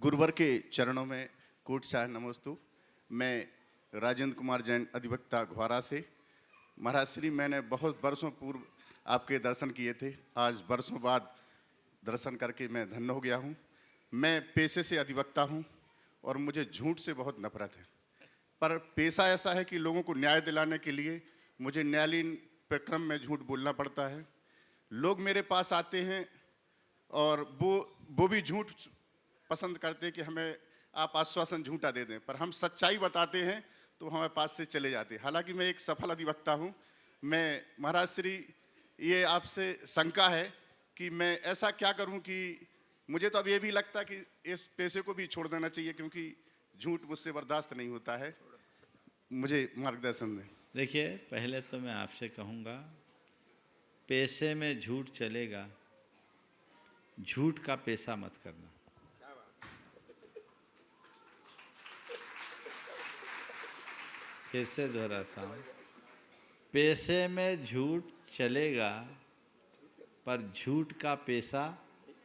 गुरुवर के चरणों में कोट शाह नमोस्तु। मैं राजेंद्र कुमार जैन अधिवक्ता घ्वारा से। महाराज श्री, मैंने बहुत बरसों पूर्व आपके दर्शन किए थे। आज बरसों बाद दर्शन करके मैं धन्य हो गया हूँ। मैं पेशे से अधिवक्ता हूँ और मुझे झूठ से बहुत नफरत है, पर पेशा ऐसा है कि लोगों को न्याय दिलाने के लिए मुझे न्यायालयीन प्रक्रम में झूठ बोलना पड़ता है। लोग मेरे पास आते हैं और वो भी झूठ पसंद करते हैं कि हमें आप आश्वासन झूठा दे दें, पर हम सच्चाई बताते हैं तो हमारे पास से चले जाते हैं। हालांकि मैं एक सफल अधिवक्ता हूं। मैं महाराज श्री, ये आपसे शंका है कि मैं ऐसा क्या करूं कि मुझे तो अब ये भी लगता है कि इस पेशे को भी छोड़ देना चाहिए, क्योंकि झूठ मुझसे बर्दाश्त नहीं होता है। मुझे मार्गदर्शन दें। देखिए, पहले तो मैं आपसे कहूँगा, पेशे में झूठ चलेगा, झूठ का पेशा मत करना। फिर से दोहराता हूँ, पेशे में झूठ चलेगा पर झूठ का पेशा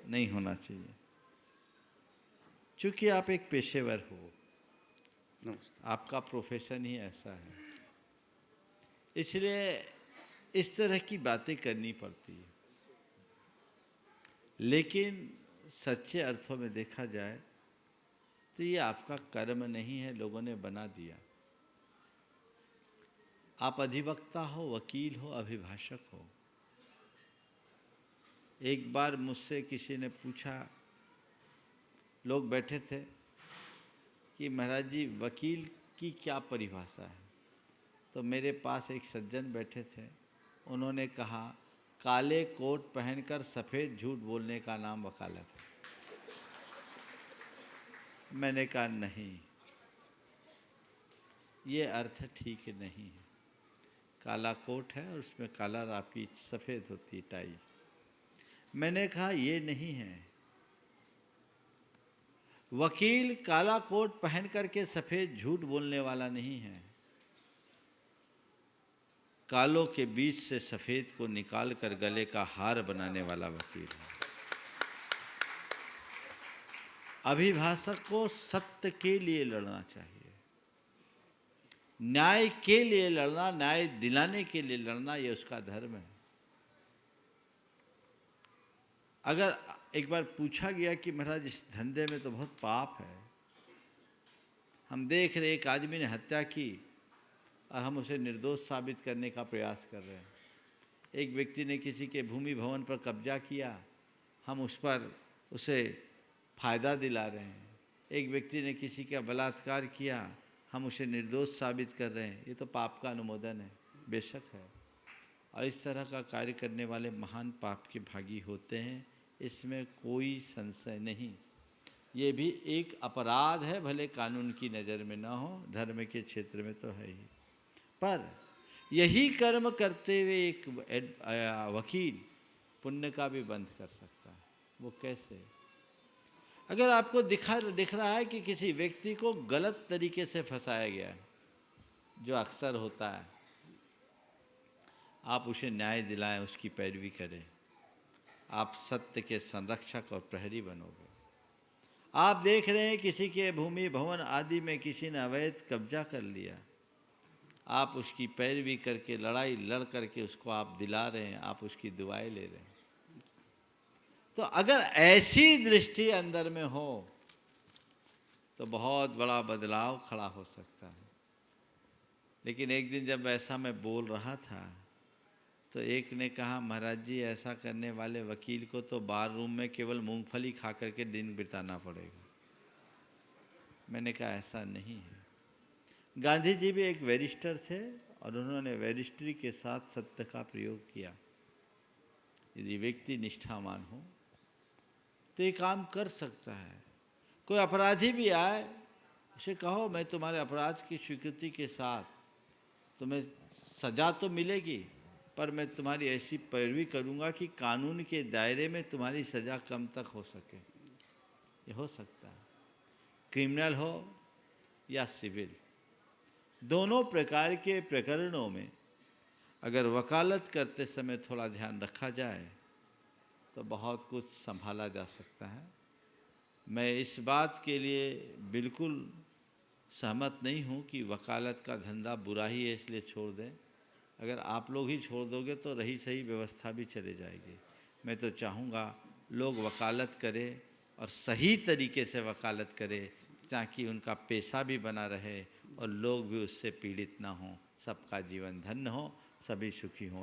नहीं होना चाहिए। क्योंकि आप एक पेशेवर हो, आपका प्रोफेशन ही ऐसा है, इसलिए इस तरह की बातें करनी पड़ती है। लेकिन सच्चे अर्थों में देखा जाए तो ये आपका कर्म नहीं है, लोगों ने बना दिया। आप अधिवक्ता हो, वकील हो, अभिभाषक हो। एक बार मुझसे किसी ने पूछा, लोग बैठे थे, कि महाराज जी वकील की क्या परिभाषा है। तो मेरे पास एक सज्जन बैठे थे, उन्होंने कहा, काले कोट पहनकर सफ़ेद झूठ बोलने का नाम वकालत है। मैंने कहा नहीं, ये अर्थ ठीक नहीं है। काला कोट है और उसमें काला आपकी सफ़ेद होती टाई। मैंने कहा ये नहीं है। वकील काला कोट पहन करके सफ़ेद झूठ बोलने वाला नहीं है। कालों के बीच से सफ़ेद को निकाल कर गले का हार बनाने वाला वकील है। अभिभाषक को सत्य के लिए लड़ना चाहिए, न्याय के लिए लड़ना, न्याय दिलाने के लिए लड़ना, ये उसका धर्म है। अगर एक बार पूछा गया कि महाराज इस धंधे में तो बहुत पाप है, हम देख रहे एक आदमी ने हत्या की और हम उसे निर्दोष साबित करने का प्रयास कर रहे हैं। एक व्यक्ति ने किसी के भूमि भवन पर कब्जा किया, हम उस पर उसे फ़ायदा दिला रहे हैं। एक व्यक्ति ने किसी का बलात्कार किया, हम उसे निर्दोष साबित कर रहे हैं। ये तो पाप का अनुमोदन है, बेशक है। और इस तरह का कार्य करने वाले महान पाप के भागी होते हैं, इसमें कोई संशय नहीं। ये भी एक अपराध है, भले कानून की नज़र में ना हो, धर्म के क्षेत्र में तो है ही। पर यही कर्म करते हुए एक वकील पुण्य का भी बंध कर सकता है। वो कैसे? अगर आपको दिख रहा है कि किसी व्यक्ति को गलत तरीके से फंसाया गया है, जो अक्सर होता है, आप उसे न्याय दिलाएं, उसकी पैरवी करें, आप सत्य के संरक्षक और प्रहरी बनोगे। आप देख रहे हैं किसी के भूमि भवन आदि में किसी ने अवैध कब्जा कर लिया, आप उसकी पैरवी करके, लड़ाई लड़ करके उसको आप दिला रहे हैं, आप उसकी दुआएं ले रहे हैं। तो अगर ऐसी दृष्टि अंदर में हो तो बहुत बड़ा बदलाव खड़ा हो सकता है। लेकिन एक दिन जब ऐसा मैं बोल रहा था तो एक ने कहा, महाराज जी ऐसा करने वाले वकील को तो बार रूम में केवल मूंगफली खा करके दिन बिताना पड़ेगा। मैंने कहा ऐसा नहीं है। गांधी जी भी एक बैरिस्टर थे और उन्होंने बैरिस्टरी के साथ सत्य का प्रयोग किया। यदि व्यक्ति निष्ठावान हो तो ये काम कर सकता है। कोई अपराधी भी आए, उसे कहो मैं तुम्हारे अपराध की स्वीकृति के साथ, तुम्हें सज़ा तो मिलेगी, पर मैं तुम्हारी ऐसी पैरवी करूँगा कि कानून के दायरे में तुम्हारी सज़ा कम तक हो सके। ये हो सकता है, क्रिमिनल हो या सिविल। दोनों प्रकार के प्रकरणों में अगर वकालत करते समय थोड़ा ध्यान रखा जाए तो बहुत कुछ संभाला जा सकता है। मैं इस बात के लिए बिल्कुल सहमत नहीं हूँ कि वकालत का धंधा बुरा ही है इसलिए छोड़ दें। अगर आप लोग ही छोड़ दोगे तो रही सही व्यवस्था भी चले जाएगी। मैं तो चाहूँगा लोग वकालत करें और सही तरीके से वकालत करें ताकि उनका पेशा भी बना रहे और लोग भी उससे पीड़ित ना हों। सबका जीवन धन्य हो, सभी सुखी हों।